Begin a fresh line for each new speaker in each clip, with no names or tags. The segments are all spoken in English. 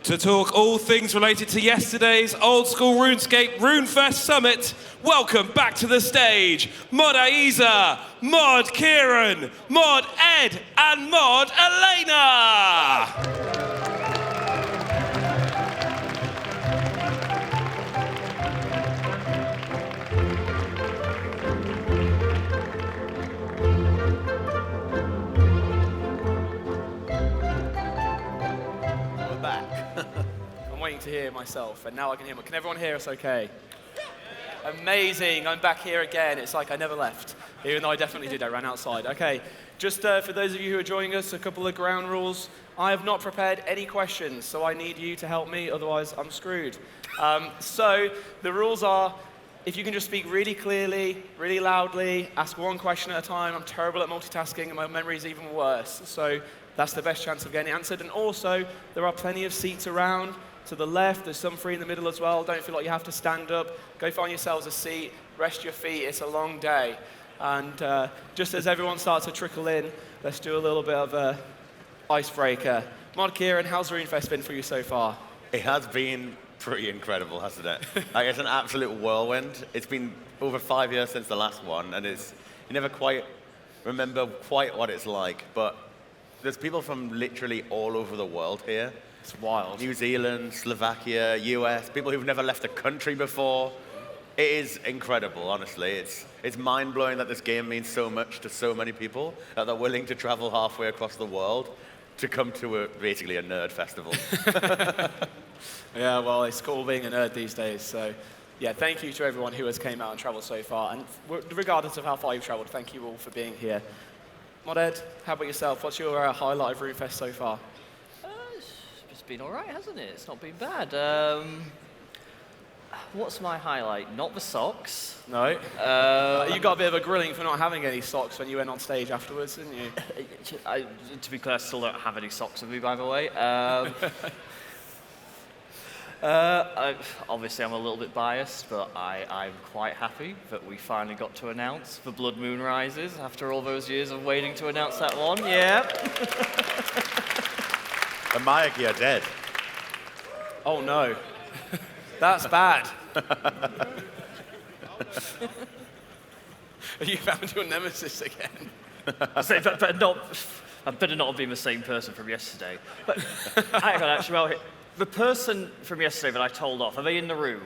To talk all things related to yesterday's old school RuneScape RuneFest Summit, welcome back to the stage, Mod Ayiza, Mod Kieren, Mod Ed, and Mod Elena!
To hear myself, and now I can hear. Can everyone hear us okay? Amazing, I'm back here again. It's like I never left, even though I definitely did. I ran outside. Okay, just for those of you who are joining us, a couple of ground rules. I have not prepared any questions, so I need you to help me, otherwise I'm screwed. So the rules are, if you can just speak really clearly, really loudly, ask one question at a time. I'm terrible at multitasking, and my memory is even worse, so that's the best chance of getting it answered. And also, there are plenty of seats around. To the left, there's some free in the middle as well. Don't feel like you have to stand up. Go find yourselves a seat, rest your feet. It's a long day. And just as everyone starts to trickle in, let's do a little bit of a icebreaker. Mod Kieren, how's RuneFest been for you so far?
It has been pretty incredible, hasn't it? Like, it's an absolute whirlwind. It's been over 5 years since the last one, and you never quite remember quite what it's like. But there's people from literally all over the world here.
It's wild.
New Zealand, Slovakia, US, people who've never left the country before. It is incredible, honestly. It's mind-blowing that this game means so much to so many people, that they're willing to travel halfway across the world to come to basically a nerd festival.
Yeah, well, it's cool being a nerd these days. So, yeah, thank you to everyone who has came out and traveled so far. And regardless of how far you've traveled, thank you all for being here. Mod Ed, how about yourself? What's your highlight of RuneFest so far?
It's been all right, hasn't it? It's not been bad. What's my highlight? Not the socks.
No. You got a bit of a grilling for not having any socks when you went on stage afterwards, didn't you?
To be clear, I still don't have any socks with me, by the way. Obviously, I'm a little bit biased, but I'm quite happy that we finally got to announce the Blood Moon Rises after all those years of waiting to announce that one. Yeah.
The Mayaki are dead.
Oh no, that's bad. You found your nemesis again.
I better not have been the same person from yesterday. But hang on, actually, well, the person from yesterday that I told off, are they in the room?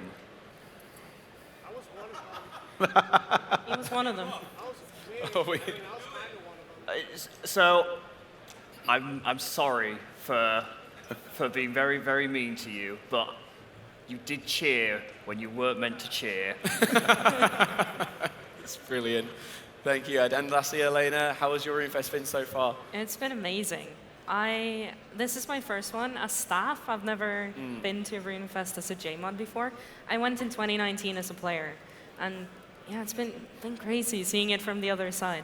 I was one of them.
He was one of them.
So, I'm sorry for being very, very mean to you, but you did cheer when you weren't meant to cheer.
It's brilliant. Thank you, Ed. And lastly, Elena, how has your RuneFest been so far?
It's been amazing. This is my first one as staff. I've never been to RuneFest as a JMod before. I went in 2019 as a player, and yeah, it's been crazy seeing it from the other side.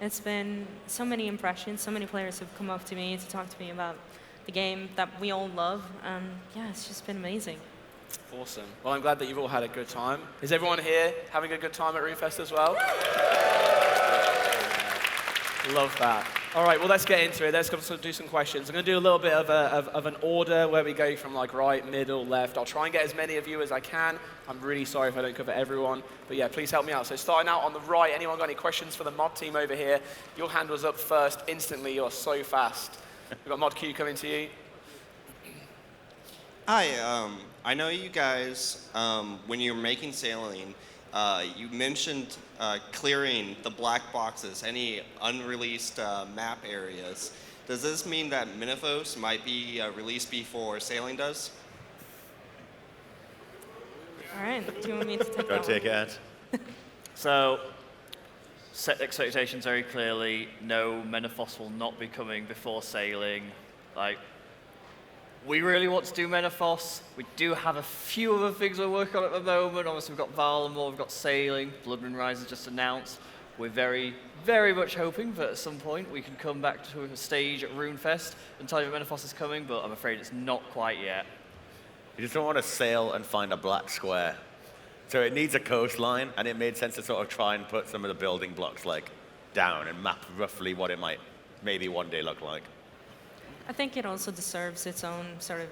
It's been so many impressions, so many players have come up to me to talk to me about the game that we all love, and yeah, it's just been amazing.
Awesome. Well, I'm glad that you've all had a good time. Is everyone here having a good time at RuneFest as well? Love that. All right, well, let's get into it. Let's do some questions. I'm going to do a little bit of an order where we go from like right, middle, left. I'll try and get as many of you as I can. I'm really sorry if I don't cover everyone. But yeah, please help me out. So starting out on the right, anyone got any questions for the mod team over here? Your hand was up first instantly. You're so fast. We've got Mod Q coming to you.
Hi, I know you guys, when you were making sailing, you mentioned clearing the black boxes, any unreleased map areas. Does this mean that Menaphos might be released before sailing does?
All right, do you want me to take
Go
that
take
one?
it.
So, set expectations very clearly. No, Menaphos will not be coming before sailing. Like, we really want to do Menaphos. We do have a few other things we're working on at the moment. Obviously, we've got Valamor, we've got Sailing, Blood Moon Rise just announced. We're very, very much hoping that at some point we can come back to a stage at RuneFest and tell you that Menaphos is coming, but I'm afraid it's not quite yet.
You just don't want to sail and find a black square. So it needs a coastline, and it made sense to sort of try and put some of the building blocks like down and map roughly what it might maybe one day look like.
I think it also deserves its own sort of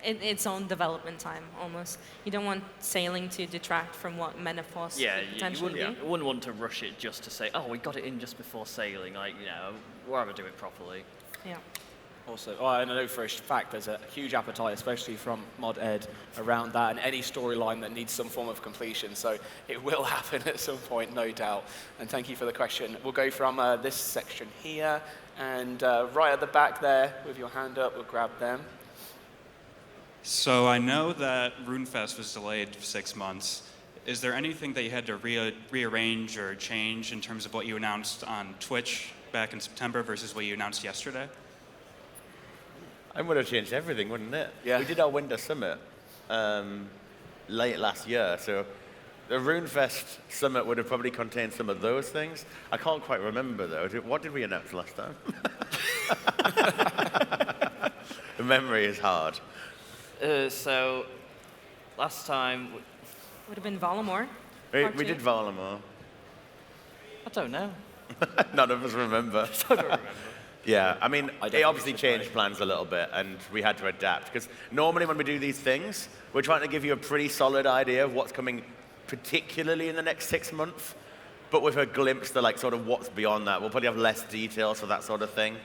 its own development time almost. You don't want sailing to detract from what Menaphos
Yeah,
could
you
potentially
wouldn't,
be.
you wouldn't want to rush it just to say, oh, we got it in just before sailing. Like, rather do it properly.
Yeah.
Also, I know for a fact there's a huge appetite, especially from Mod Ed, around that and any storyline that needs some form of completion. So it will happen at some point, no doubt. And thank you for the question. We'll go from this section here, and right at the back there, with your hand up, we'll grab them.
So I know that RuneFest was delayed for 6 months. Is there anything that you had to rearrange or change in terms of what you announced on Twitch back in September versus what you announced yesterday?
I would have changed everything, wouldn't it?
Yeah.
We did our Winter Summit late last year, so the RuneFest Summit would have probably contained some of those things. I can't quite remember, though. What did we announce last time? The memory is hard.
So, last time,
Would have been Valamor.
We
Part two.
did Valamor.
I don't know.
None of us remember.
I don't remember.
Yeah, I mean,
I
it
definitely
obviously
should
changed
know.
plans a little bit, and we had to adapt. Because normally when we do these things, we're trying to give you a pretty solid idea of what's coming, particularly in the next 6 months, but with a glimpse to like sort of what's beyond that. We'll probably have less details for that sort of thing.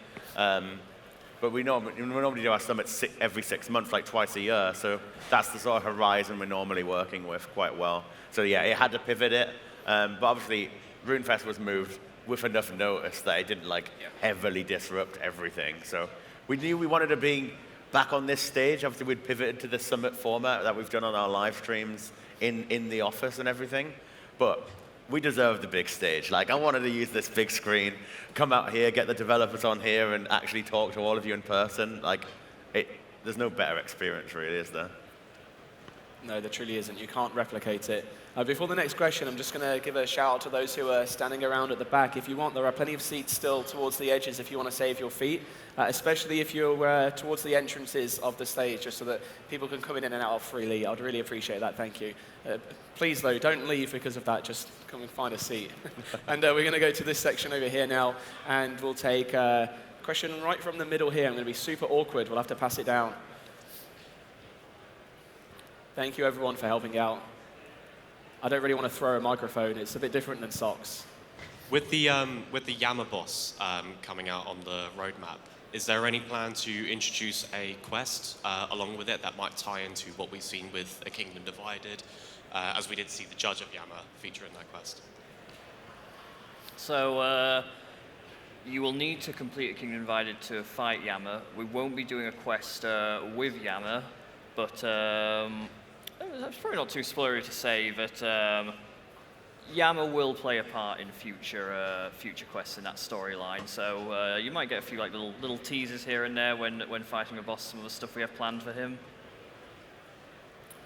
But we normally do our summits every 6 months, like twice a year. So that's the sort of horizon we're normally working with quite well. So yeah, it had to pivot it. But obviously, RuneFest was moved with enough notice that it didn't heavily disrupt everything. So we knew we wanted to be back on this stage. Obviously, we'd pivoted to the summit format that we've done on our live streams in the office and everything. But we deserve the big stage. Like, I wanted to use this big screen, come out here, get the developers on here, and actually talk to all of you in person. Like, there's no better experience, really, is there?
No, there truly isn't. You can't replicate it. Before the next question, I'm just going to give a shout out to those who are standing around at the back. If you want, there are plenty of seats still towards the edges if you want to save your feet, especially if you're towards the entrances of the stage, just so that people can come in and out freely. I'd really appreciate that. Thank you. Please, though, don't leave because of that. Just come and find a seat. And we're going to go to this section over here now, and we'll take a question right from the middle here. I'm going to be super awkward. We'll have to pass it down. Thank you, everyone, for helping out. I don't really want to throw a microphone. It's a bit different than socks.
With the Yama boss coming out on the roadmap, is there any plan to introduce a quest along with it that might tie into what we've seen with A Kingdom Divided, as we did see the Judge of Yama feature in that quest?
So, you will need to complete A Kingdom Divided to fight Yama. We won't be doing a quest with Yama, but it's probably not too spoilery to say that Yama will play a part in future quests in that storyline. So you might get a few little teasers here and there when fighting a boss. Some of the stuff we have planned for him.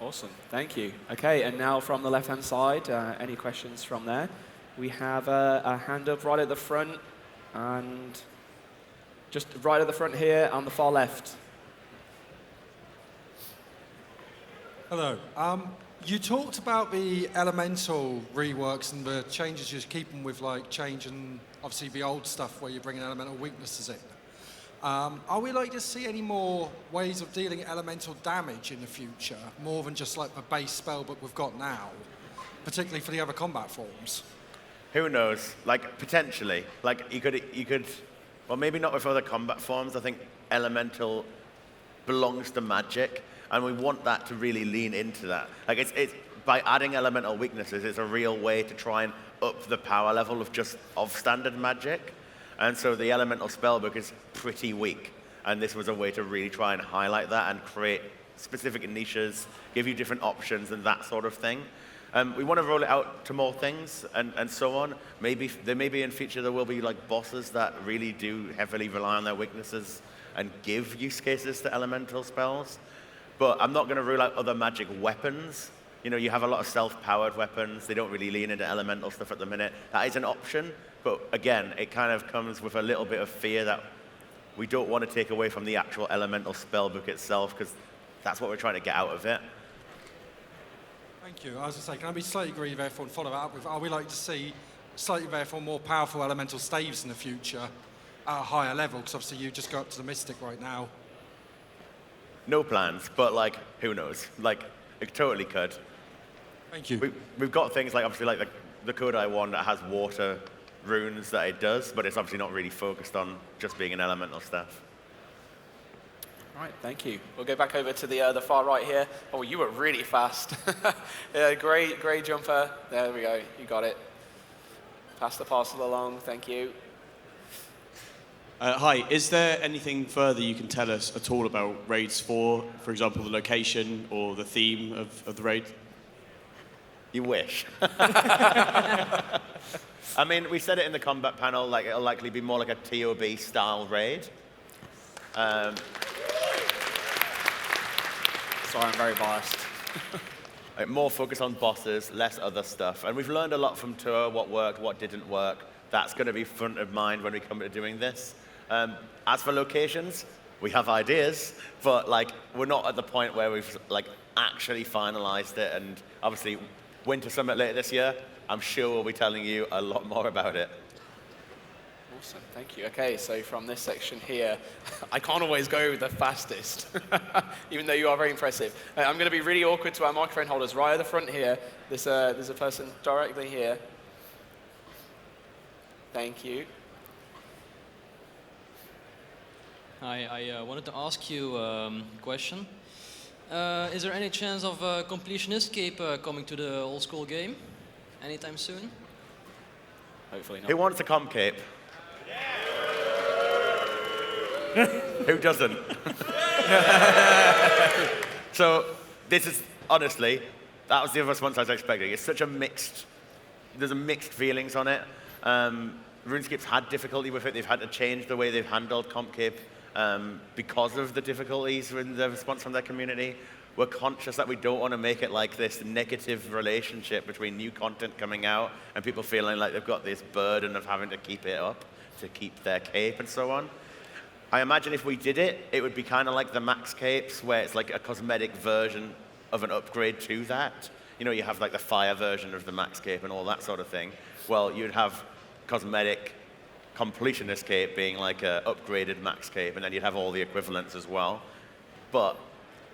Awesome. Thank you. Okay, and now from the left-hand side, any questions from there? We have a hand up right at the front, and just right at the front here on the far left.
Hello. You talked about the elemental reworks and the changes you're keeping with change and obviously the old stuff where you're bringing elemental weaknesses in. Are we likely to see any more ways of dealing elemental damage in the future, more than just like the base spell book we've got now, particularly for the other combat forms?
Who knows? Potentially. You could, well, maybe not with other combat forms. I think elemental belongs to magic, and we want that to really lean into that. It's by adding elemental weaknesses, it's a real way to try and up the power level of standard magic. And so the elemental spellbook is pretty weak, and this was a way to really try and highlight that and create specific niches, give you different options and that sort of thing. We want to roll it out to more things and so on. Maybe in future there will be bosses that really do heavily rely on their weaknesses and give use cases to elemental spells. But I'm not going to rule out other magic weapons. You have a lot of self-powered weapons. They don't really lean into elemental stuff at the minute. That is an option, but again, it kind of comes with a little bit of fear that we don't want to take away from the actual elemental spellbook itself, because that's what we're trying to get out of it.
Thank you. I was going to say, can I be slightly greedy therefore and follow that up with, are we likely to see slightly therefore more powerful elemental staves in the future at a higher level? Because obviously you just go up to the Mystic right now.
no plans, but like, who knows? Like, it totally could.
Thank you.
We've got things like, obviously, like the Kodai one that has water runes that it does, but it's obviously not really focused on just being an elemental stuff.
All right, thank you. We'll go back over to the far right here. Oh, you were really fast. Yeah, great jumper. There we go. You got it. Pass the parcel along. Thank you.
Hi, is there anything further you can tell us at all about Raids 4? For example, the location or the theme of the raid?
You wish. I mean, we said it in the combat panel, like it'll likely be more like a TOB style raid.
Sorry, I'm very biased.
Like more focus on bosses, less other stuff. And we've learned a lot from Tour, what worked, what didn't work. That's going to be front of mind when we come to doing this. As for locations, we have ideas, but like we're not at the point where we've like actually finalized it. And obviously, Winter Summit later this year, I'm sure we'll be telling you a lot more about it.
Awesome, thank you. Okay, so from this section here, I can't always go the fastest, even though you are very impressive. I'm going to be really awkward to our microphone holders right at the front here. There's a person directly here. Thank you.
Hi, I wanted to ask you a question. Is there any chance of Completionist Cape coming to the old school game anytime soon?
Hopefully not.
Who wants a comp cape? Who doesn't? So this is, honestly, that was the response I was expecting. It's such a mixed, there's a mixed feelings on it. RuneScape's had difficulty with it. They've had to change the way they've handled comp cape because of the difficulties in the response from their community. We're conscious that we don't want to make it like this negative relationship between new content coming out and people feeling like they've got this burden of having to keep it up to keep their cape and so on. I imagine if we did it, it would be kind of like the max capes, where it's like a cosmetic version of an upgrade to that. You know, you have like the fire version of the max cape and all that sort of thing. Well, you'd have cosmetic completionist cape being like a upgraded max cape, and then you'd have all the equivalents as well. But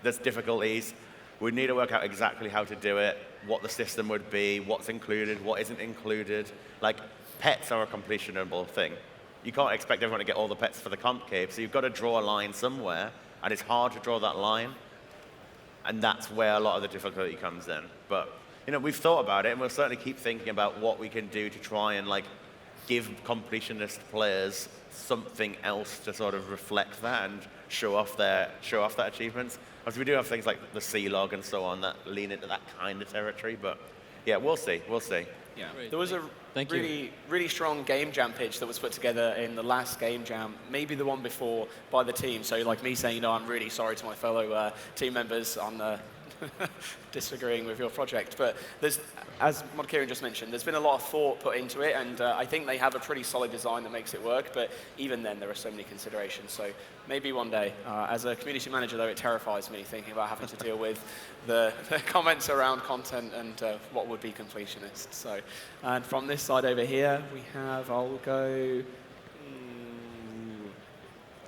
there's difficulties. We need to work out exactly how to do it, what the system would be, what's included, what isn't included. Like, pets are a completionable thing. You can't expect everyone to get all the pets for the comp cape, so you've got to draw a line somewhere, and it's hard to draw that line, and that's where a lot of the difficulty comes in. But, you know, we've thought about it, and we'll certainly keep thinking about what we can do to try and, like, give completionist players something else to sort of reflect that and show off that achievements. As we do have things like the C-log and so on that lean into that kind of territory, but yeah, we'll see.
Yeah.
Great.
There was a really strong game jam pitch that was put together in the last game jam, maybe the one before, by the team. So like me saying, you know, I'm really sorry to my fellow team members on disagreeing with your project. But there's, as Mokhaiotl just mentioned, there's been a lot of thought put into it, and I think they have a pretty solid design that makes it work, but even then there are so many considerations. So maybe one day, as a community manager though, it terrifies me thinking about having to deal with the comments around content and what would be completionist. So, and from this side over here, we have, I'll go,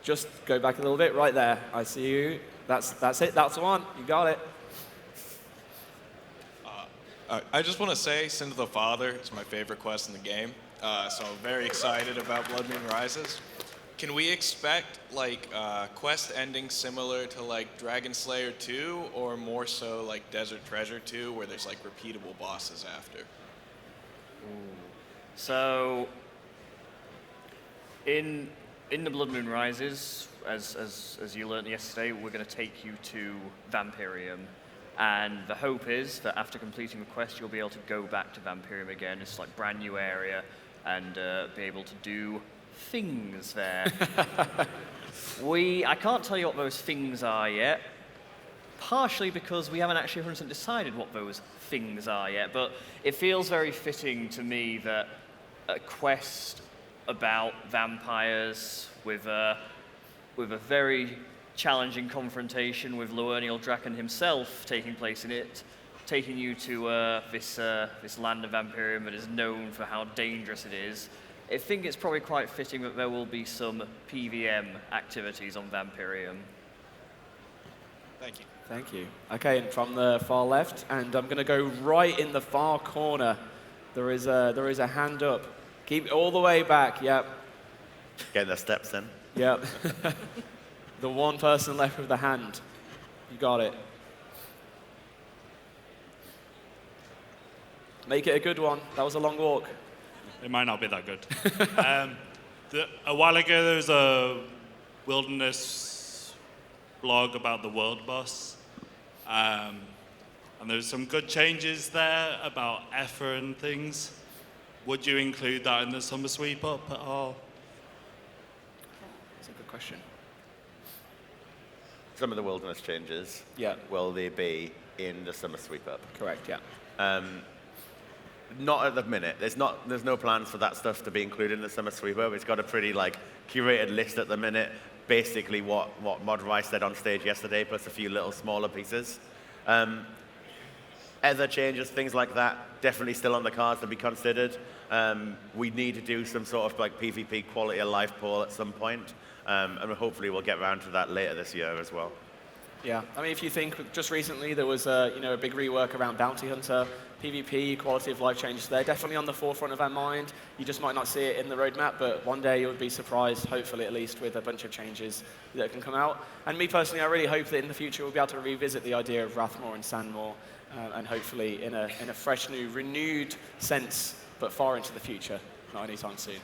just go back a little bit, right there. I see you. That's it, that's the one, you got it.
I just want to say, Sin to the Father is my favorite quest in the game, so I'm very excited about Blood Moon Rises. Can we expect like quest endings similar to like Dragon Slayer 2, or more so like Desert Treasure 2, where there's like repeatable bosses after?
So, in the Blood Moon Rises, as you learned yesterday, we're going to take you to Vampirium. And the hope is that after completing the quest, you'll be able to go back to Vampirium again. It's like a brand new area, and be able to do things there. I can't tell you what those things are yet, partially because we haven't actually 100% decided what those things are yet, but it feels very fitting to me that a quest about vampires with a very challenging confrontation with Loernial Draken himself taking place in it, taking you to this land of Vampirium that is known for how dangerous it is. I think it's probably quite fitting that there will be some PVM activities on Vampirium.
Thank you.
Thank you. Okay, and from the far left, and I'm going to go right in the far corner. There is a hand up. Keep it all the way back. Yep.
Getting the steps in.
Yep. The one person left with the hand. You got it. Make it a good one. That was a long walk.
It might not be that good. A while ago, there was a wilderness blog about the world boss. And there's some good changes there about effort and things. Would you include that in the summer sweep up at all?
That's a good question.
Some of the wilderness changes,
Yeah.
will they be in the summer sweep up?
Correct, yeah.
Not at the minute. There's no plans for that stuff to be included in the summer sweep up. It's got a pretty curated list at the minute. Basically what Mod Rice said on stage yesterday, plus a few little smaller pieces. Other changes, things like that, definitely still on the cards to be considered. We need to do some sort of PvP quality of life poll at some point, and hopefully we'll get around to that later this year as well.
Yeah, I mean, if you think just recently there was a big rework around Bounty Hunter, PvP, quality of life changes. They're definitely on the forefront of our mind. You just might not see it in the roadmap, but one day you'll be surprised, hopefully at least, with a bunch of changes that can come out. And me personally, I really hope that in the future we'll be able to revisit the idea of Wrathmaw and Sandmaw, and hopefully in a fresh, new, renewed sense, but far into the future, not anytime soon.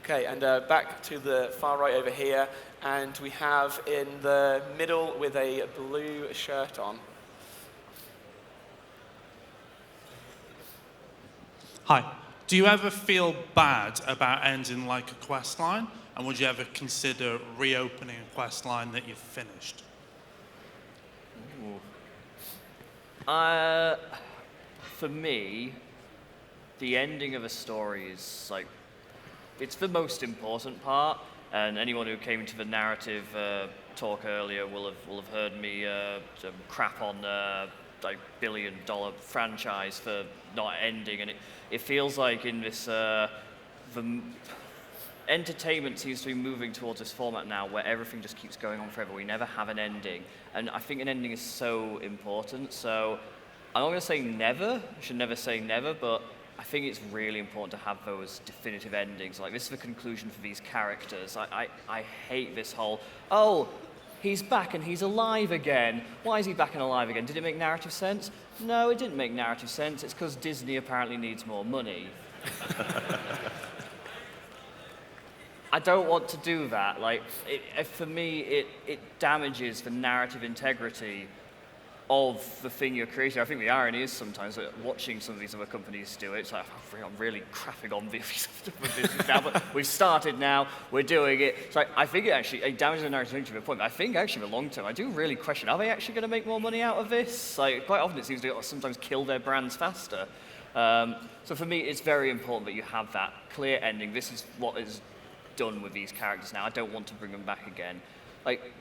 Okay, and back to the far right over here, and we have in the middle with a blue shirt on.
Hi. Do you ever feel bad about ending a quest line? And would you ever consider reopening a quest line that you've finished?
For me, the ending of a story is it's the most important part. And anyone who came to the narrative talk earlier will have heard me crap on billion-dollar franchise for not ending, and it feels like in this the entertainment seems to be moving towards this format now where everything just keeps going on forever. We never have an ending, and I think an ending is so important. So I'm not going to say never. I should never say never, but I think it's really important to have those definitive endings. This is the conclusion for these characters. I hate this whole, oh, he's back and he's alive again. Why is he back and alive again? Did it make narrative sense? No, it didn't make narrative sense. It's because Disney apparently needs more money. I don't want to do that. For me, it damages the narrative integrity of the thing you're creating. I think the irony is sometimes that watching some of these other companies do it, it's I'm really crapping on this now, but we've started now, we're doing it. So I think it damages the narrative to a point, but I think actually in the long term, I do really question, are they actually going to make more money out of this? Quite often it seems to sometimes kill their brands faster. So for me, it's very important that you have that clear ending. This is what is done with these characters now. I don't want to bring them back again.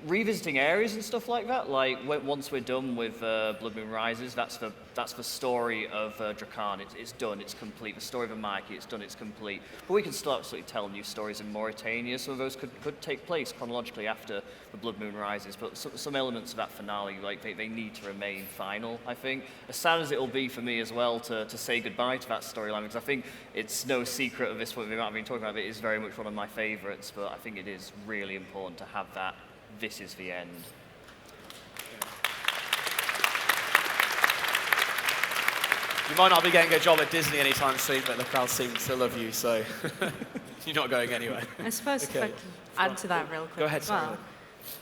Revisiting areas and stuff like that, once we're done with Blood Moon Rises, that's the story of Drakan. It's done, it's complete. The story of Amaki, it's done, it's complete. But we can still absolutely tell new stories in Mauritania. Some of those could take place chronologically after the Blood Moon Rises, but some elements of that finale, they need to remain final, I think. As sad as it'll be for me as well to say goodbye to that storyline, because I think it's no secret at this point, we might have been talking about it, is very much one of my favorites, but I think it is really important to have that. This is the end.
You might not be getting a job at Disney anytime soon, but the crowd seems to love you, so you're not going anywhere.
I suppose if I can add to that real quick.
Go ahead,
as well.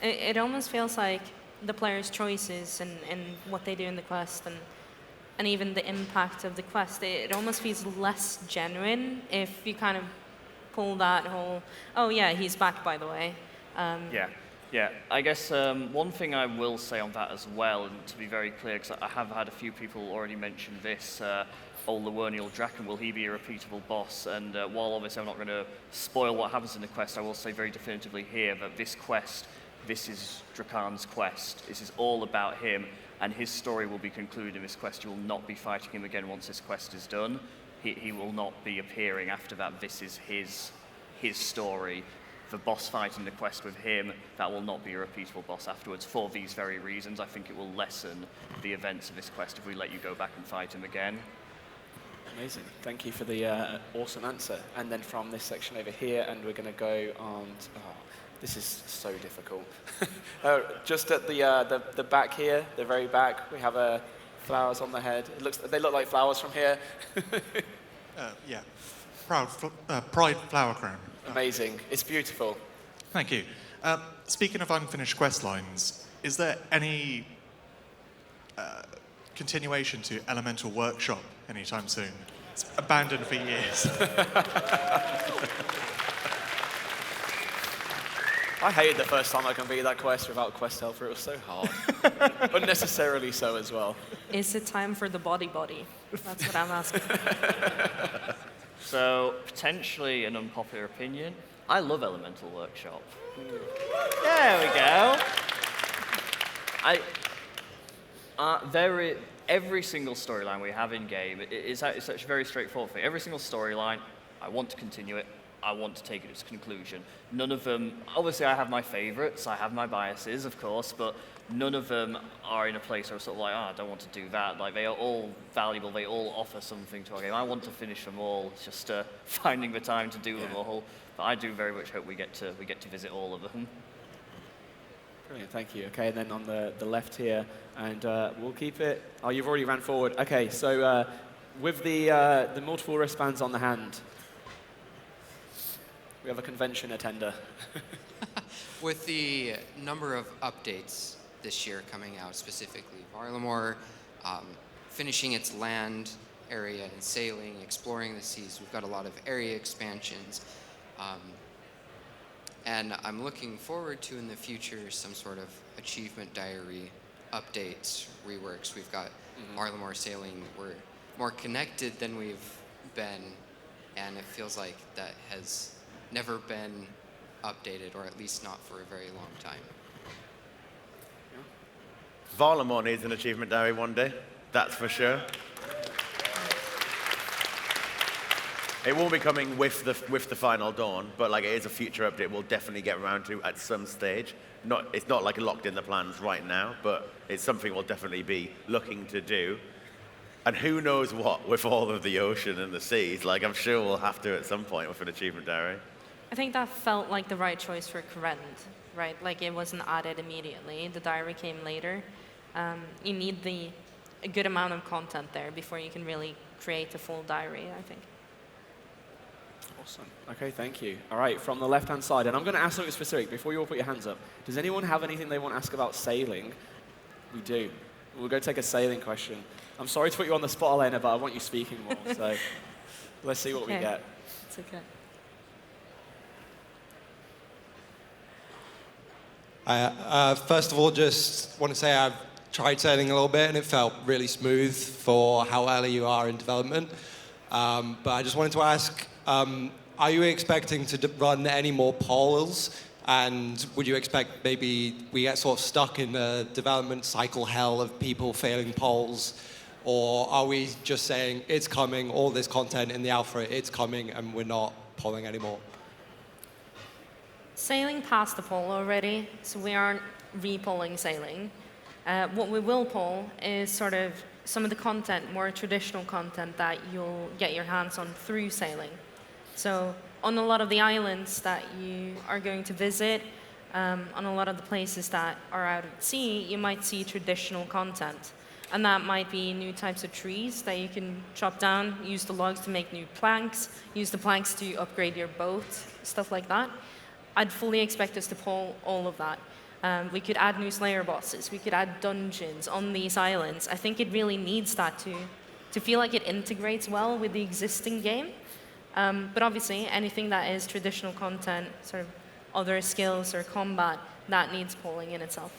sorry.
It almost feels like the player's choices and what they do in the quest and even the impact of the quest, it almost feels less genuine if you kind of pull that whole, oh yeah, he's back by the way.
Yeah, I guess one thing I will say on that as well, and to be very clear, because I have had a few people already mention this, Lawernial Draken, will he be a repeatable boss? And while obviously I'm not going to spoil what happens in the quest, I will say very definitively here that this quest, this is Drakan's quest. This is all about him, and his story will be concluded in this quest. You will not be fighting him again once this quest is done. He will not be appearing after that. This is his story. the boss fight in the quest with him, that will not be a repeatable boss afterwards for these very reasons. I think it will lessen the events of this quest if we let you go back and fight him again.
Amazing. Thank you for the awesome answer. And then from this section over here, and we're going to go on. This is so difficult. Just at the back here, the very back, we have flowers on the head. They look like flowers from here.
Yeah. Pride flower crown.
Amazing. It's beautiful.
Thank you. Speaking of unfinished quest lines, is there any continuation to Elemental Workshop anytime soon? It's abandoned for years.
I hated the first time I completed that quest without quest helper. It was so hard. Unnecessarily so as well.
Is it time for the body? That's what I'm asking.
So, potentially an unpopular opinion. I love Elemental Workshop. There we go. Every single storyline we have in game is such a very straightforward thing. Every single storyline, I want to continue it. I want to take it to its conclusion. None of them, obviously I have my favorites, I have my biases, of course, but none of them are in a place where I'm sort of like, I don't want to do that. Like, they are all valuable, they all offer something to our game. I want to finish them all, it's just finding the time to do them all. But I do very much hope we get to visit all of them.
Brilliant, thank you. Okay, and then on the left here, and we'll keep it. Oh, you've already ran forward. Okay, so with the multiple wristbands on the hand, we have a convention attender.
With the number of updates this year coming out, specifically Varlamore, finishing its land area and sailing, exploring the seas, we've got a lot of area expansions. And I'm looking forward to, in the future, some sort of achievement diary updates, reworks. We've got Varlamore sailing. We're more connected than we've been, and it feels like that has never been updated, or at least not for a very long time.
Varlamore needs an achievement diary one day, that's for sure. It won't be coming with the final dawn, but like it is a future update we'll definitely get around to at some stage. It's not like locked in the plans right now, but it's something we'll definitely be looking to do. And who knows what with all of the ocean and the seas, like I'm sure we'll have to at some point with an achievement diary.
I think that felt like the right choice for Kourend, right? Like it wasn't added immediately. The diary came later. You need a good amount of content there before you can really create a full diary, I think.
Awesome. Okay, thank you. All right, from the left-hand side, and I'm going to ask something specific before you all put your hands up. Does anyone have anything they want to ask about sailing? We do. We'll go take a sailing question. I'm sorry to put you on the spot, Elena, but I want you speaking more, so let's see what we get.
It's okay.
First of all, just want to say I've tried sailing a little bit and it felt really smooth for how early you are in development. But I just wanted to ask, are you expecting to run any more polls? And would you expect maybe we get sort of stuck in the development cycle hell of people failing polls? Or are we just saying it's coming, all this content in the alpha, it's coming, and we're not polling anymore?
Sailing passed the poll already, so we aren't re-polling sailing. What we will poll is sort of some of the content, more traditional content that you'll get your hands on through sailing. So on a lot of the islands that you are going to visit, on a lot of the places that are out at sea, you might see traditional content. And that might be new types of trees that you can chop down, use the logs to make new planks, use the planks to upgrade your boat, stuff like that. I'd fully expect us to pull all of that. We could add new Slayer bosses. We could add dungeons on these islands. I think it really needs that to feel like it integrates well with the existing game. But obviously, anything that is traditional content, sort of other skills or combat, that needs polling in itself.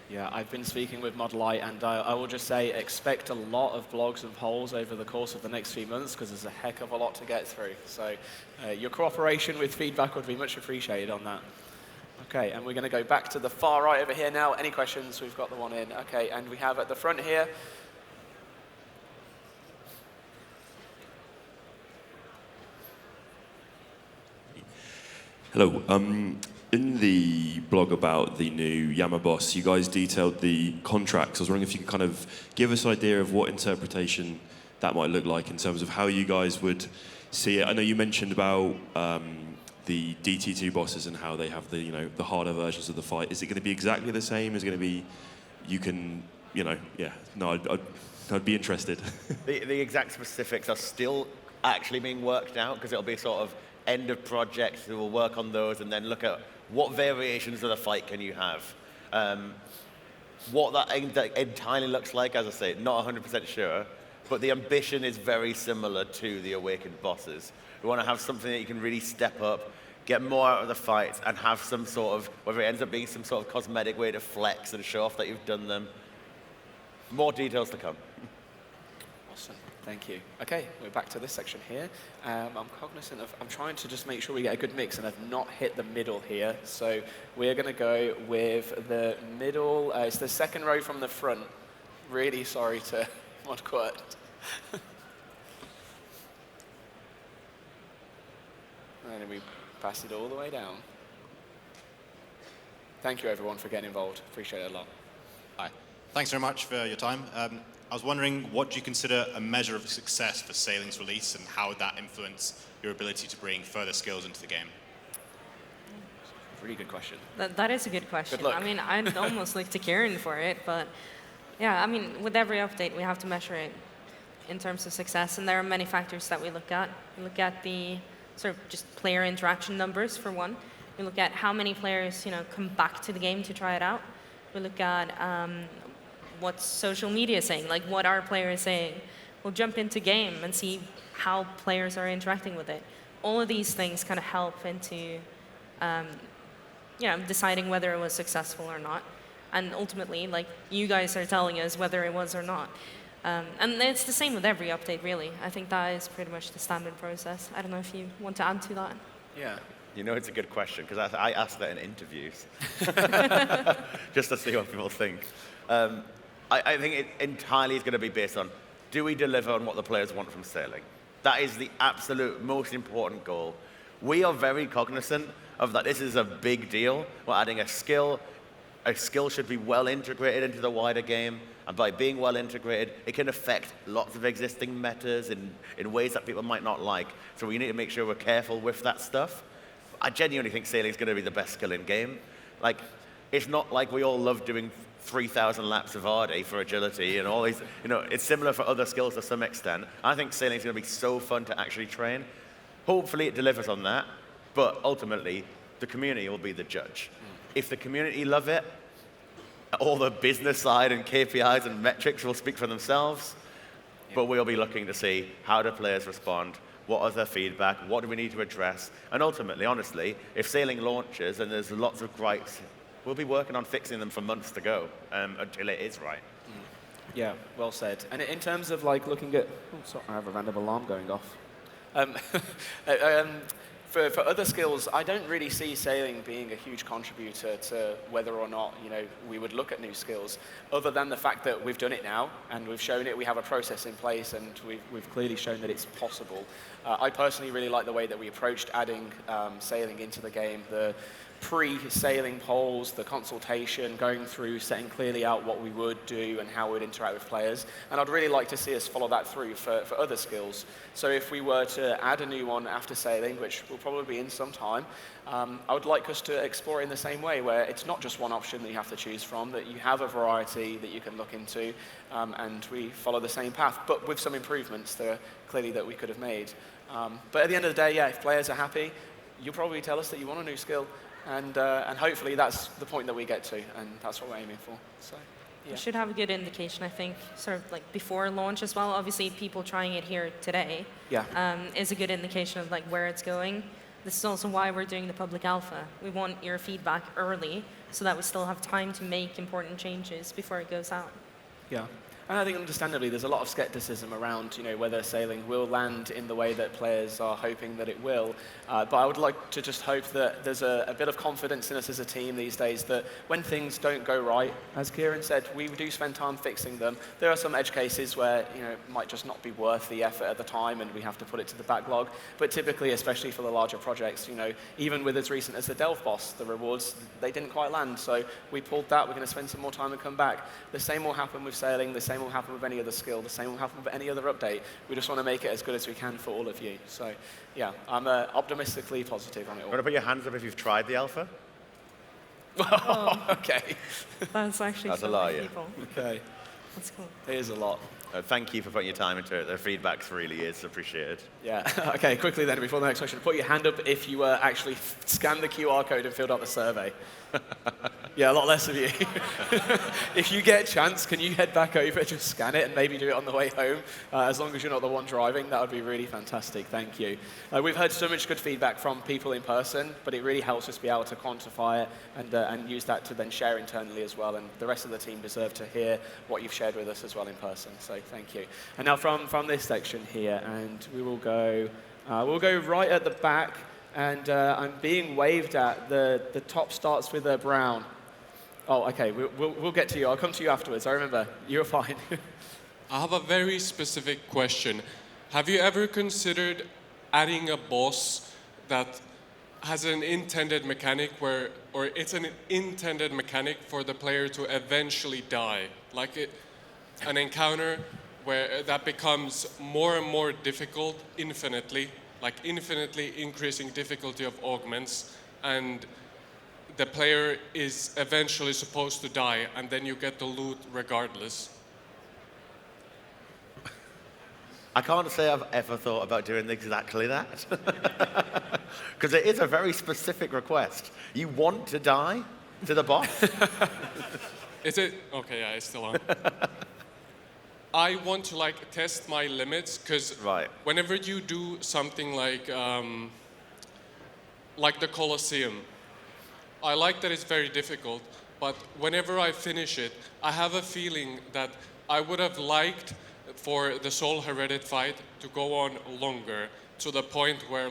Yeah, I've been speaking with Modellite, and I will just say expect a lot of blogs and polls over the course of the next few months, because there's a heck of a lot to get through. So your cooperation with feedback would be much appreciated on that. Okay, and we're going to go back to the far right over here now. Any questions? We've got the one in. Okay, and we have at the front here.
Hello. In the blog about the new Yama boss, you guys detailed the contracts. I was wondering if you could kind of give us an idea of what interpretation that might look like in terms of how you guys would see it. I know you mentioned about the DT2 bosses and how they have the the harder versions of the fight. Is it going to be exactly the same? Is it going to be I'd be interested.
The exact specifics are still actually being worked out because it'll be sort of end of project. So we'll work on those and then look at what variations of the fight can you have. What that entirely looks like, as I say, not 100% sure, but the ambition is very similar to the Awakened bosses. We want to have something that you can really step up, get more out of the fights, and have some sort of, whether it ends up being some sort of cosmetic way to flex and show off that you've done them. More details to come.
Awesome, thank you. Okay, we're back to this section here. I'm cognizant of, I'm trying to just make sure we get a good mix, and I've not hit the middle here. So we're going to go with the middle. It's the second row from the front. Really sorry to Mokhaiotl. And then we pass it all the way down. Thank you, everyone, for getting involved. Appreciate it a lot.
Hi. Thanks very much for your time. I was wondering, what do you consider a measure of success for Sailing's release, and how would that influence your ability to bring further skills into the game?
Really good question.
That is a good question.
Good luck.
I mean, I'd almost look to Kieren for it, but yeah, I mean, with every update, we have to measure it in terms of success, and there are many factors that we look at. We look at the sort of just player interaction numbers, for one. We look at how many players, come back to the game to try it out. We look at what's social media saying, like what are players saying. We'll jump into game and see how players are interacting with it. All of these things kind of help into deciding whether it was successful or not. And ultimately, like, you guys are telling us whether it was or not. And it's the same with every update, really. I think that is pretty much the standard process. I don't know if you want to add to that.
Yeah. It's a good question, because I ask that in interviews, just to see what people think. I think it entirely is going to be based on, do we deliver on what the players want from Sailing? That is the absolute most important goal. We are very cognizant of that. This is a big deal. We're adding a skill. A skill should be well integrated into the wider game, and by being well integrated, it can affect lots of existing metas in ways that people might not like. So we need to make sure we're careful with that stuff. I genuinely think Sailing is going to be the best skill in game. Like, it's not like we all love doing 3,000 laps of RD for agility and all these. It's similar for other skills to some extent. I think Sailing is going to be so fun to actually train. Hopefully, it delivers on that. But ultimately, the community will be the judge. If the community love it, all the business side and KPIs and metrics will speak for themselves. But we'll be looking to see how do players respond, what are their feedback, what do we need to address, and ultimately, honestly, if Sailing launches and there's lots of gripes, we'll be working on fixing them for months to go until it is right.
Yeah, well said. And in terms of looking at, sorry, I have a random alarm going off. For other skills, I don't really see Sailing being a huge contributor to whether or not we would look at new skills, other than the fact that we've done it now and we've shown it. We have a process in place, and we've clearly shown that it's possible. I personally really like the way that we approached adding Sailing into the game. The pre-Sailing polls, the consultation, going through, setting clearly out what we would do and how we'd interact with players. And I'd really like to see us follow that through for other skills. So if we were to add a new one after Sailing, which will probably be in some time, I would like us to explore it in the same way, where it's not just one option that you have to choose from, that you have a variety that you can look into, and we follow the same path, but with some improvements that we could have made. But at the end of the day, if players are happy, you'll probably tell us that you want a new skill. And hopefully that's the point that we get to, and that's what we're aiming for. So, yeah.
We should have a good indication, I think, sort of like before launch as well. Obviously, people trying it here today is a good indication of where it's going. This is also why we're doing the public alpha. We want your feedback early so that we still have time to make important changes before it goes out.
Yeah. And I think understandably there's a lot of skepticism around whether sailing will land in the way that players are hoping that it will. But I would like to just hope that there's a bit of confidence in us as a team these days that when things don't go right, as Kieren said, we do spend time fixing them. There are some edge cases where it might just not be worth the effort at the time and we have to put it to the backlog. But typically, especially for the larger projects, even with as recent as the Delph boss, the rewards, they didn't quite land. So we pulled that, we're going to spend some more time and come back. The same will happen with sailing, the same will happen with any other skill, the same will happen with any other update. We just want to make it as good as we can for all of you. So yeah, I'm optimistically positive on it all.
Want to put your hands up if you've tried the alpha?
Okay.
That's actually
That's a
so
lot,
many
yeah.
people.
Okay.
That's cool.
It is a lot.
Thank you for putting your time into it. The feedback really is appreciated.
Yeah. Okay, quickly then, before the next question, put your hand up if you actually scanned the QR code and filled out the survey. Yeah, a lot less of you. If you get a chance, can you head back over, just scan it, and maybe do it on the way home? As long as you're not the one driving, that would be really fantastic. Thank you. We've heard so much good feedback from people in person, but it really helps us be able to quantify it and use that to then share internally as well. And the rest of the team deserve to hear what you've shared with us as well in person. So thank you. And now from this section here, and we will go, we'll go right at the back. And I'm being waved at. The top starts with a brown. Oh, okay, we'll get to you. I'll come to you afterwards. I remember. You're fine.
I have a very specific question. Have you ever considered adding a boss that has an intended mechanic or it's an intended mechanic for the player to eventually die? Like an encounter where that becomes more and more difficult infinitely, like infinitely increasing difficulty of augments, and the player is eventually supposed to die, and then you get the loot regardless.
I can't say I've ever thought about doing exactly that. Because it is a very specific request. You want to die to the boss?
Is it? Okay, yeah, it's still on. I want to test my limits, because whenever you do something like the Colosseum, I like that it's very difficult, but whenever I finish it, I have a feeling that I would have liked for the Soul Heredit fight to go on longer, to the point where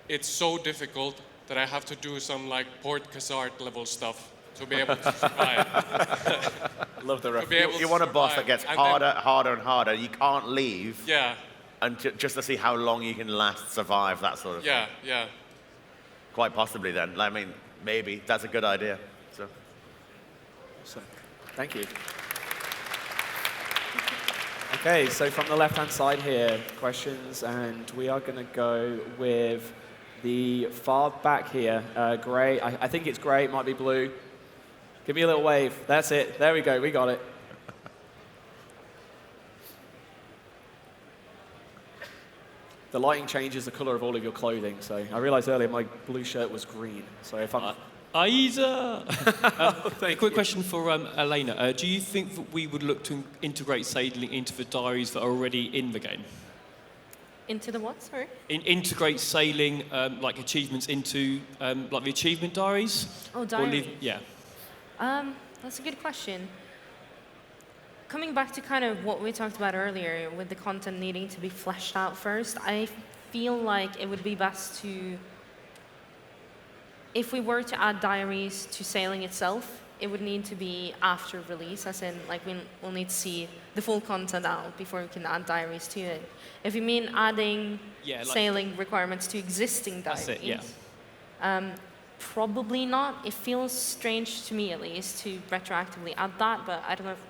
it's so difficult that I have to do some Port Khazard level stuff to be able to survive.
Love the reference. You want a boss that gets harder and harder. You can't leave.
Yeah.
And just to see how long you can survive, that sort of thing.
Yeah.
Quite possibly then. I mean, maybe. That's a good idea.
So, thank you. Okay, so from the left-hand side here, questions, and we are going to go with the far back here. Gray, I think it's gray, it might be blue. Give me a little wave. That's it. There we go. We got it. The lighting changes the color of all of your clothing. So I realized earlier my blue shirt was green. So if I'm...
Ayiza! Quick question for Elena. Do you think that we would look to integrate sailing into the diaries that are already in the game?
Into the what, sorry?
Integrate sailing, achievements into the achievement diaries?
Oh, diaries.
Yeah.
That's a good question. Coming back to kind of what we talked about earlier, with the content needing to be fleshed out first, I feel like it would be best to, if we were to add diaries to sailing itself, it would need to be after release, as in we'll need to see the full content out before we can add diaries to it. If you mean adding sailing requirements to existing diaries,
that's it, yeah.
Probably not. It feels strange to me, at least, to retroactively add that, but I don't know if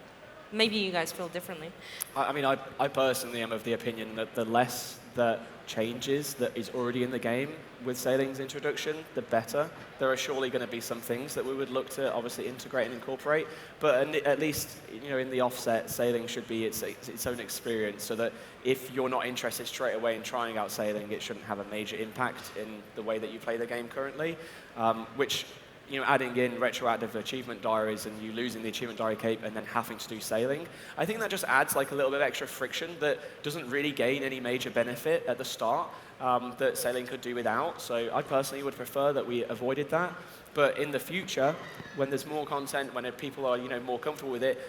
maybe you guys feel differently.
I mean, I personally am of the opinion that the less that changes that is already in the game with sailing's introduction, the better. There are surely going to be some things that we would look to obviously integrate and incorporate, but at least in the offset, sailing should be its own experience, so that if you're not interested straight away in trying out sailing, it shouldn't have a major impact in the way that you play the game currently, which adding in retroactive achievement diaries and you losing the achievement diary cape and then having to do sailing, I think that just adds a little bit of extra friction that doesn't really gain any major benefit at the start that sailing could do without. So I personally would prefer that we avoided that. But in the future, when there's more content, when people are more comfortable with it,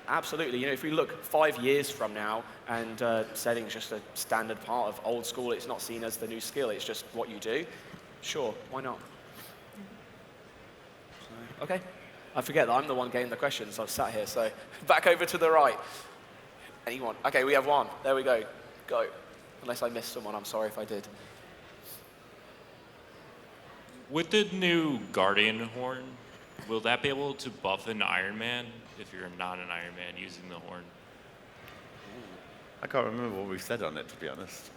absolutely. If we look 5 years from now and sailing is just a standard part of old school, it's not seen as the new skill, it's just what you do, sure, why not? So, okay, I forget that I'm the one getting the questions, I've sat here, so back over to the right. Anyone? Okay, we have one. There we go. Go. Unless I missed someone, I'm sorry if I did.
With the new Guardian horn, will that be able to buff an Iron Man if you're not an Iron Man using the horn?
I can't remember what we've said on it, to be honest.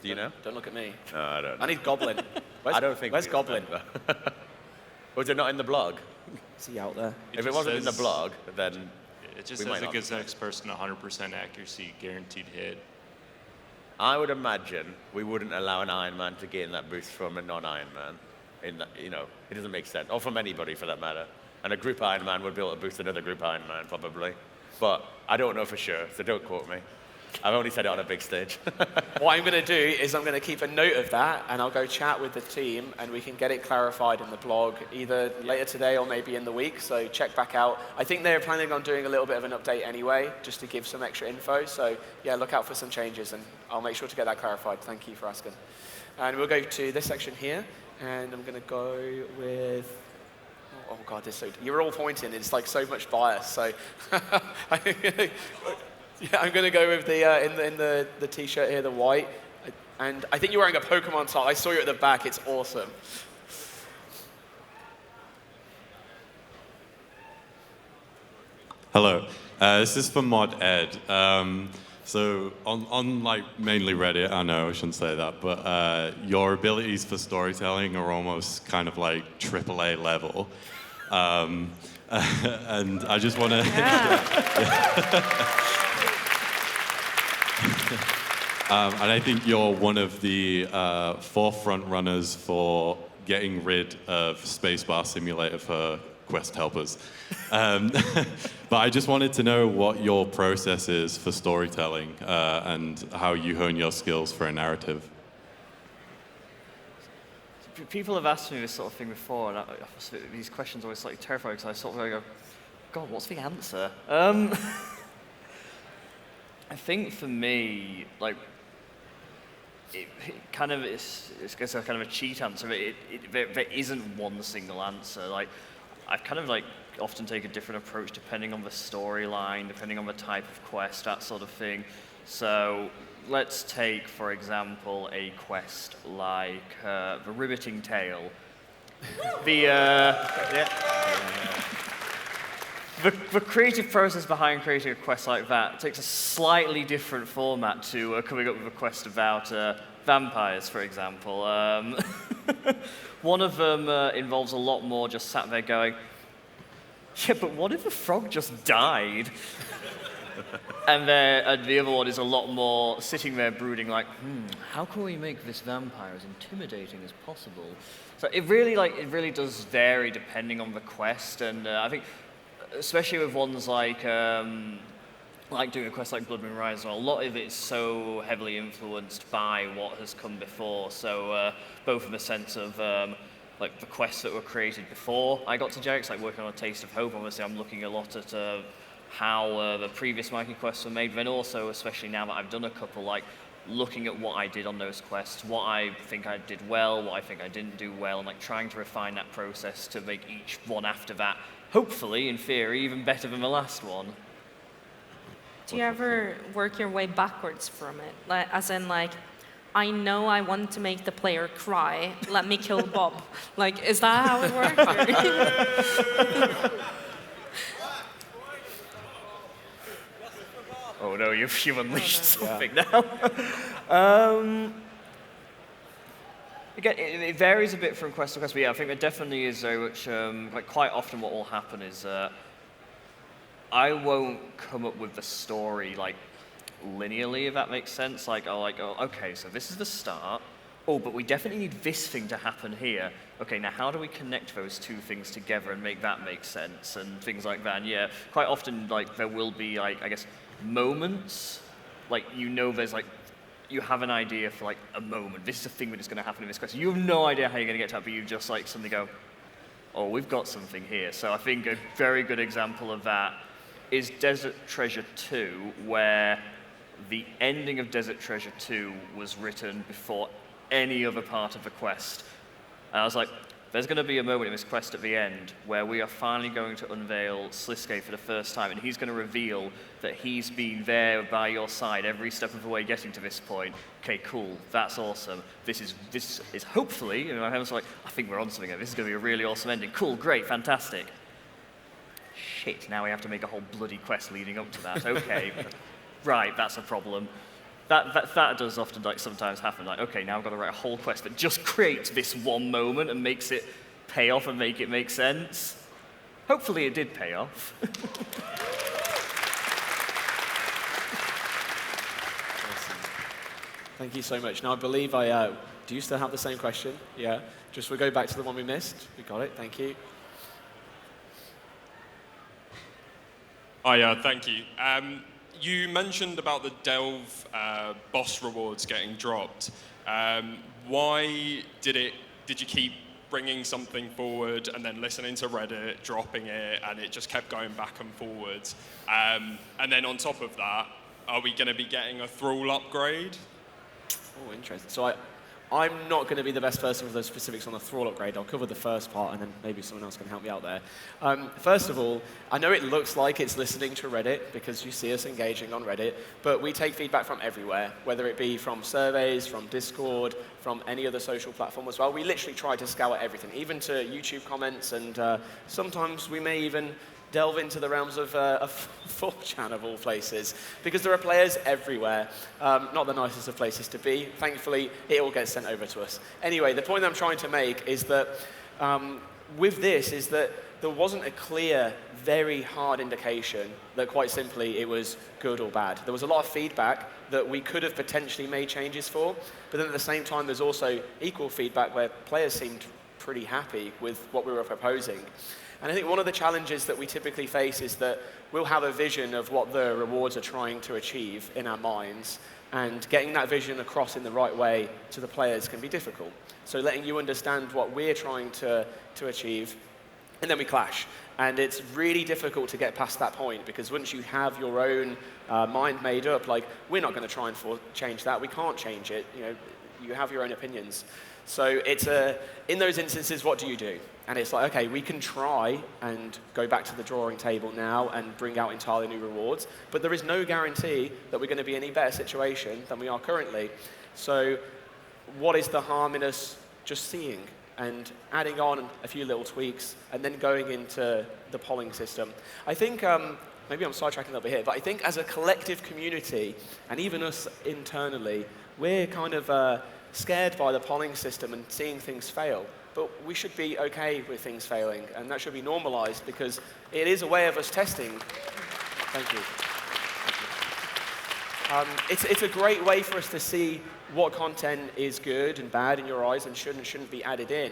Do you know?
Don't look at me.
No, I don't know.
I need Goblin.
I don't think
Where's
we
Goblin?
remember. Was it not in the blog?
Is he out there?
If it wasn't in the blog, then
It just
we
says
might
it
not.
gives the next person 100% accuracy, guaranteed hit.
I would imagine we wouldn't allow an Iron Man to gain that boost from a non-Iron Man. In that, it doesn't make sense. Or from anybody, for that matter. And a group Iron Man would be able to boost another group Iron Man, probably. But I don't know for sure, so don't quote me. I've only said it on a big stage.
What I'm going to do is I'm going to keep a note of that, and I'll go chat with the team, and we can get it clarified in the blog either later today or maybe in the week, so check back out. I think they're planning on doing a little bit of an update anyway, just to give some extra info, so yeah, look out for some changes, and I'll make sure to get that clarified. Thank you for asking. And we'll go to this section here, and I'm going to go with... Oh God, you're all pointing, it's like so much bias, so... Yeah, I'm going to go with the the t-shirt here, the white. And I think you're wearing a Pokemon top. I saw you at the back. It's awesome.
Hello. This is for Mod Ed. So on like mainly Reddit, I know I shouldn't say that, but your abilities for storytelling are almost kind of like AAA level. And I just want to... and I think you're one of the forefront runners for getting rid of Spacebar Simulator for quest helpers. But I just wanted to know what your process is for storytelling and how you hone your skills for a narrative.
People have asked me this sort of thing before, and these questions are always slightly terrifying because I sort of go, God, what's the answer? I think for me, like, it kind of it's a kind of a cheat answer. There isn't one single answer. Like, I've kind of like often take a different approach depending on the storyline, depending on the type of quest, that sort of thing. So let's take, for example, a quest like the Riveting Tale. The creative process behind creating a quest like that takes a slightly different format to coming up with a quest about vampires, for example. One of them involves a lot more just sat there going, yeah, but what if the frog just died? And the other one is a lot more sitting there brooding like, how can we make this vampire as intimidating as possible? So it really does vary depending on the quest, and I think especially with ones like doing a quest like Blood Moon Rising, a lot of it's so heavily influenced by what has come before. So both in the sense of like the quests that were created before I got to Jarek's, like working on A Taste of Hope, obviously I'm looking a lot at how the previous Mikey quests were made, but then also, especially now that I've done a couple, like looking at what I did on those quests, what I think I did well, what I think I didn't do well, and like trying to refine that process to make each one after that, hopefully, in theory, even better than the last one.
Do you ever work your way backwards from it? Like, as in, like, I know I want to make the player cry, let me kill Bob. Like, is that how it works?
Oh no, you've unleashed something now. Again, it varies a bit from quest to quest, but yeah, I think there definitely is very much, like quite often what will happen is I won't come up with the story like linearly, if that makes sense. Like, okay, so this is the start. Oh, but we definitely need this thing to happen here. Okay, now how do we connect those two things together and make that make sense and things like that? And yeah, quite often, like, there will be, like, I guess, moments, like, there's, like, you have an idea for, like, a moment. This is a thing that is going to happen in this quest. You have no idea how you're going to get to that, but you just, like, suddenly go, oh, we've got something here. So I think a very good example of that is Desert Treasure 2, where the ending of Desert Treasure 2 was written before any other part of the quest. And I was like, there's going to be a moment in this quest at the end where we are finally going to unveil Sliske for the first time, and he's going to reveal that he's been there by your side every step of the way getting to this point. Okay, cool, that's awesome. This is hopefully, you know, I was like, I think we're on something here. This is going to be a really awesome ending. Cool, great, fantastic. Shit, now we have to make a whole bloody quest leading up to that. Okay, right, that's a problem. That does often like sometimes happen. Like, okay, now I've got to write a whole quest that just creates this one moment and makes it pay off and make it make sense. Hopefully, it did pay off.
Thank you so much. Now, I believe do you still have the same question? Yeah. Just we'll go back to the one we missed. We got it. Thank you.
Hi, thank you. You mentioned about the Delve boss rewards getting dropped. Why did you keep bringing something forward and then listening to Reddit, dropping it, and it just kept going back and forwards? And then on top of that, are we going to be getting a Thrall upgrade?
Oh, interesting. So I'm not going to be the best person for those specifics on the Thrall upgrade. I'll cover the first part, and then maybe someone else can help me out there. First of all, I know it looks like it's listening to Reddit because you see us engaging on Reddit, but we take feedback from everywhere, whether it be from surveys, from Discord, from any other social platform as well. We literally try to scour everything, even to YouTube comments, and sometimes we may even delve into the realms of 4chan of all places, because there are players everywhere. Not the nicest of places to be. Thankfully, it all gets sent over to us. Anyway, the point I'm trying to make is that with this is that there wasn't a clear, very hard indication that quite simply it was good or bad. There was a lot of feedback that we could have potentially made changes for, but then at the same time, there's also equal feedback where players seemed pretty happy with what we were proposing. And I think one of the challenges that we typically face is that we'll have a vision of what the rewards are trying to achieve in our minds, and getting that vision across in the right way to the players can be difficult. So letting you understand what we're trying to achieve, and then we clash. And it's really difficult to get past that point, because once you have your own mind made up, like, we're not going to try and change that, we can't change it, you know, you have your own opinions. So it's in those instances, what do you do? And it's like, okay, we can try and go back to the drawing table now and bring out entirely new rewards, but there is no guarantee that we're going to be in any better situation than we are currently. So what is the harm in us just seeing and adding on a few little tweaks and then going into the polling system? I think, maybe I'm sidetracking a little bit here, but I think as a collective community, and even us internally, we're kind of scared by the polling system and seeing things fail. But we should be okay with things failing, and that should be normalized, because it is a way of us testing. Thank you. It's a great way for us to see what content is good and bad in your eyes and should and shouldn't be added in.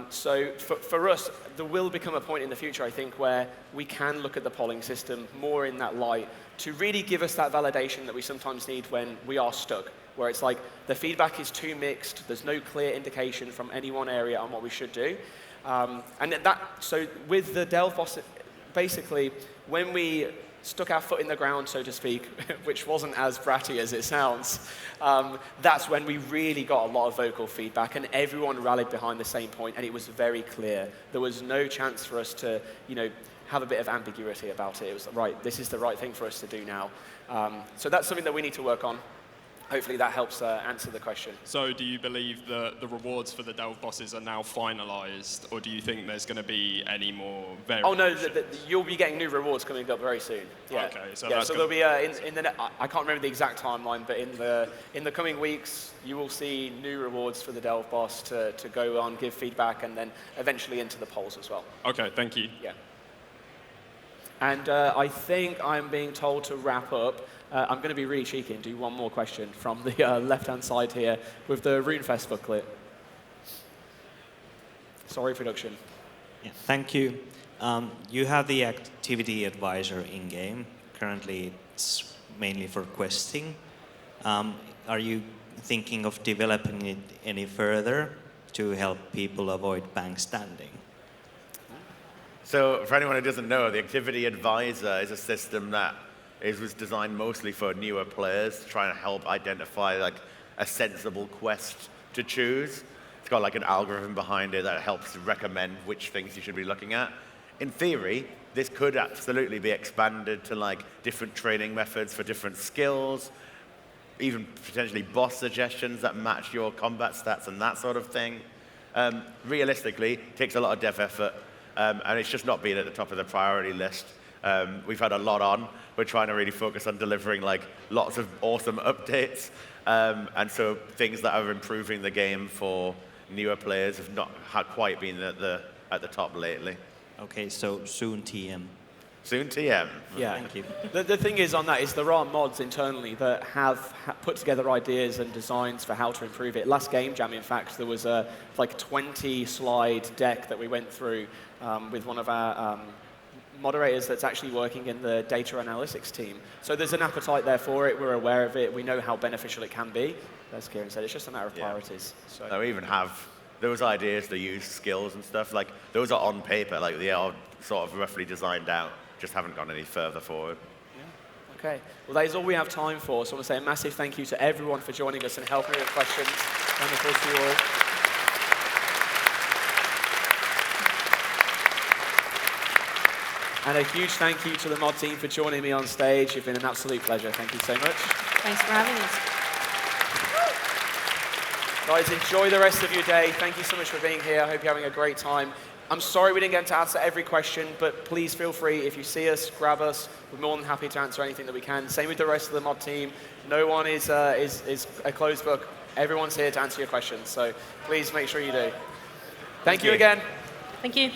So for us, there will become a point in the future, I think, where we can look at the polling system more in that light to really give us that validation that we sometimes need when we are stuck, where it's like the feedback is too mixed, there's no clear indication from any one area on what we should do. So with the Delve boss, basically, when we stuck our foot in the ground, so to speak, which wasn't as bratty as it sounds, that's when we really got a lot of vocal feedback, and everyone rallied behind the same point, and it was very clear. There was no chance for us to, you know, have a bit of ambiguity about it. It was, right, this is the right thing for us to do now. So that's something that we need to work on. Hopefully that helps answer the question.
So do you believe that the rewards for the Delve bosses are now finalized, or do you think there's going to be any more variation?
Oh no, you'll be getting new rewards coming up very soon. Yeah.
Okay, so
yeah,
that's
so there'll be in the I can't remember the exact timeline, but in the coming weeks you will see new rewards for the Delve boss to go on, give feedback, and then eventually into the polls as well.
Okay, thank you.
Yeah. And I think I'm being told to wrap up. I'm going to be really cheeky and do one more question from the left-hand side here with the RuneFest booklet. Sorry, production.
Yeah, thank you. You have the activity advisor in-game. Currently, it's mainly for questing. Are you thinking of developing it any further to help people avoid bank standing?
So for anyone who doesn't know, the Activity Advisor is a system that was designed mostly for newer players to try and help identify like a sensible quest to choose. It's got like an algorithm behind it that helps recommend which things you should be looking at. In theory, this could absolutely be expanded to like different training methods for different skills, even potentially boss suggestions that match your combat stats and that sort of thing. Realistically, it takes a lot of dev effort, and it's just not been at the top of the priority list. We've had a lot on. We're trying to really focus on delivering like lots of awesome updates, and so things that are improving the game for newer players have not quite been at the top lately.
Okay, so soon TM.
Soon TM.
Yeah.
Thank you.
The thing is on that is there are mods internally that have put together ideas and designs for how to improve it. Last game jam, in fact, there was a like 20 slide deck that we went through with one of our moderators that's actually working in the data analytics team. So there's an appetite there for it. We're aware of it. We know how beneficial it can be. As Kieren said, it's just a matter of priorities. So
we even have those ideas to use skills and stuff. Like those are on paper. Like they are sort of roughly designed out. Just haven't gone any further forward.
Okay, well that is all we have time for, so I want to say a massive thank you to everyone for joining us and helping with questions. Wonderful to you all. And a huge thank you to the mod team for joining me on stage. You've been an absolute pleasure. Thank you so much.
Thanks for having us.
Guys, enjoy the rest of your day. Thank you so much for being here. I hope you're having a great time. I'm sorry we didn't get to answer every question, but please feel free, if you see us, grab us. We're more than happy to answer anything that we can. Same with the rest of the mod team. No one is a closed book. Everyone's here to answer your questions, so please make sure you do. Thank you again.
Thank you.